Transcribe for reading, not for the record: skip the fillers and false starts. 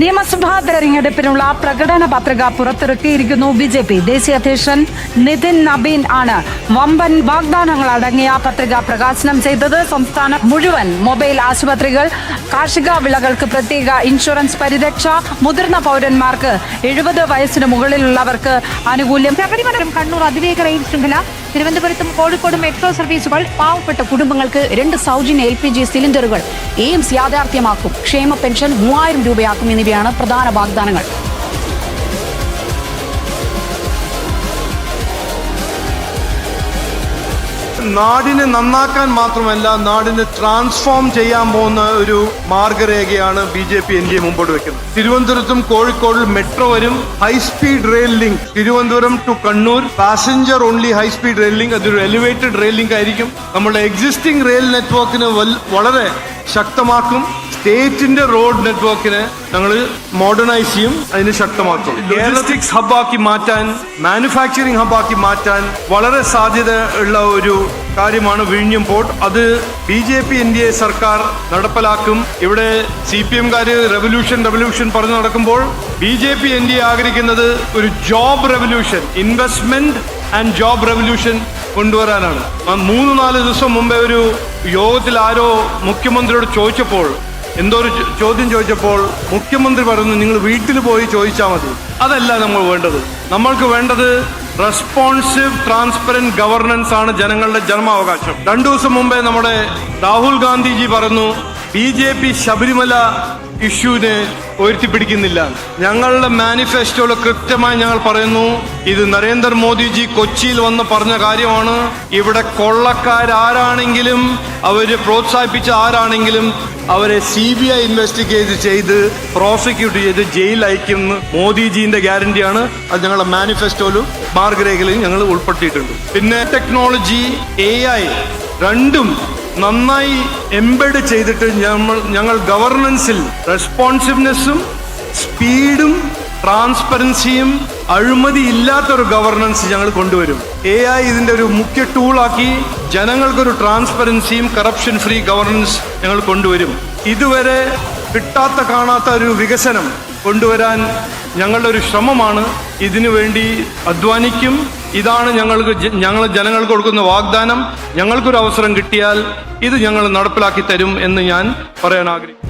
നിയമസഭാ തെരഞ്ഞെടുപ്പിനുള്ള പ്രകടന പത്രിക പുറത്തിറക്കിയിരിക്കുന്നു ബി.ജെ.പി. ദേശീയ അധ്യക്ഷൻ നിതിൻ നബീൻ ആണ് വമ്പൻ വാഗ്ദാനങ്ങൾ അടങ്ങിയ പത്രിക പ്രകാശനം ചെയ്തത്. സംസ്ഥാനം മുഴുവൻ മൊബൈൽ ആശുപത്രികൾ, കാർഷിക വിളകൾക്ക് പ്രത്യേക ഇൻഷുറൻസ് പരിരക്ഷ, മുതിർന്ന പൗരന്മാർക്ക് 70 വയസ്സിന് മുകളിലുള്ളവർക്ക് ആനുകൂല്യം. ശബരിമല കണ്ണൂർ അതിവേഗ റെയിൽ ശൃംഖല, തിരുവനന്തപുരത്തും കോഴിക്കോടും മെട്രോ സർവീസുകൾ, പാവപ്പെട്ട കുടുംബങ്ങൾക്ക് 2 സൗജന്യ LPG സിലിണ്ടറുകൾ, എയിംസ് യാഥാർത്ഥ്യമാക്കും, ക്ഷേമ പെൻഷൻ 3000 രൂപയാക്കും എന്നിവയാണ് പ്രധാന വാഗ്ദാനങ്ങൾ. നാടിനെ നന്നാക്കാൻ മാത്രമല്ല, നാടിനെ ട്രാൻസ്ഫോം ചെയ്യാൻ പോകുന്ന ഒരു മാർഗരേഖയാണ് BJP NDA മുമ്പോട്ട് വെക്കുന്നത്. തിരുവനന്തപുരത്തും കോഴിക്കോടും മെട്രോ വരും, high speed rail link Thiruvananthapuram to Kannur, passenger only high speed rail link, അതൊരു എലിവേറ്റഡ് റെയിൽ ലിങ്ക് ആയിരിക്കും. നമ്മുടെ എക്സിസ്റ്റിംഗ് റെയിൽ നെറ്റ്വർക്കിന് വളരെ ശക്തമാക്കും. സ്റ്റേറ്റിന്റെ റോഡ് നെറ്റ്വർക്കിനെ ഞങ്ങൾ മോഡേണൈസ് ചെയ്യും, അതിന് ശക്തമാക്കും. ലോജിസ്റ്റിക്സ് ഹബ്ബാക്കി മാറ്റാൻ, മാനുഫാക്ചറിംഗ് ഹബ്ബാക്കി മാറ്റാൻ വളരെ സാധ്യത ഉള്ള ഒരു കാര്യമാണ് വിഴിഞ്ഞം പോർട്ട്. അത് BJP NDA സർക്കാർ നടപ്പിലാക്കും. ഇവിടെ CPM-കാര് റെവല്യൂഷൻ പറഞ്ഞു നടക്കുമ്പോൾ BJP NDA ആഗ്രഹിക്കുന്നത് ഒരു job revolution, investment and job revolution കൊണ്ടുവരാനാണ്. 3-4 ദിവസം മുമ്പേ ഒരു യോഗത്തിൽ ആരോ മുഖ്യമന്ത്രിയോട് ചോദിച്ചപ്പോൾ, എന്തോ ഒരു ചോദ്യം ചോദിച്ചപ്പോൾ മുഖ്യമന്ത്രി പറഞ്ഞു, നിങ്ങൾ വീട്ടിൽ പോയി ചോദിച്ചാൽ മതി. അതല്ല നമ്മൾ വേണ്ടത്. നമ്മൾക്ക് വേണ്ടത് റെസ്പോൺസീവ് ട്രാൻസ്പെറന്റ് ഗവർണൻസ് ആണ്, ജനങ്ങളുടെ ജന്മാവകാശം. 2 ദിവസം മുമ്പേ നമ്മുടെ രാഹുൽ ഗാന്ധിജി പറഞ്ഞു, BJP ശബരിമല ഇഷ്യൂവിനെ ഉയർത്തിപ്പിടിക്കുന്നില്ല. ഞങ്ങളുടെ മാനിഫെസ്റ്റോയിൽ കൃത്യമായി ഞങ്ങൾ പറയുന്നു, ഇത് നരേന്ദ്രമോദിജി കൊച്ചിയിൽ വന്ന് പറഞ്ഞ കാര്യമാണ്. ഇവിടെ കൊള്ളക്കാരാരാണെങ്കിലും, അവര് പ്രോത്സാഹിപ്പിച്ച ആരാണെങ്കിലും അവരെ CBI ഇൻവെസ്റ്റിഗേറ്റ് ചെയ്ത് പ്രോസിക്യൂട്ട് ചെയ്ത് ജയിൽ അയക്കുമെന്ന് മോദിജിന്റെ ഗ്യാരണ്ടിയാണ്. അത് ഞങ്ങളുടെ മാനിഫെസ്റ്റോയിലും മാർഗരേഖയിലും ഞങ്ങൾ ഉൾപ്പെടുത്തിയിട്ടുണ്ട്. പിന്നെ ടെക്നോളജി, AI രണ്ടും നന്നായി എംബെഡ് ചെയ്തിട്ട് ഞങ്ങൾ ഗവർണൻസിൽ റെസ്പോൺസിവ്നെസ്സും സ്പീഡും ട്രാൻസ്പെറൻസിയും അഴിമതി ഇല്ലാത്തൊരു ഗവർണൻസ് ഞങ്ങൾ കൊണ്ടുവരും. AI ഇതിന്റെ ഒരു മുഖ്യ ടൂളാക്കി ജനങ്ങൾക്കൊരു ട്രാൻസ്പെറൻസിയും കറപ്ഷൻ ഫ്രീ ഗവർണൻസ് ഞങ്ങൾ കൊണ്ടുവരും. ഇതുവരെ കിട്ടാത്ത കാണാത്ത ഒരു വികസനം കൊണ്ടുവരാൻ ഞങ്ങളുടെ ഒരു ശ്രമമാണ്. ഇതിനു വേണ്ടി അധ്വാനിക്കും. ഇതാണ് ഞങ്ങൾ ജനങ്ങൾക്ക് കൊടുക്കുന്ന വാഗ്ദാനം. ഞങ്ങൾക്കൊരു അവസരം കിട്ടിയാൽ ഇത് ഞങ്ങൾ നടപ്പിലാക്കി തരും എന്ന് ഞാൻ പറയാൻ ആഗ്രഹിക്കുന്നു.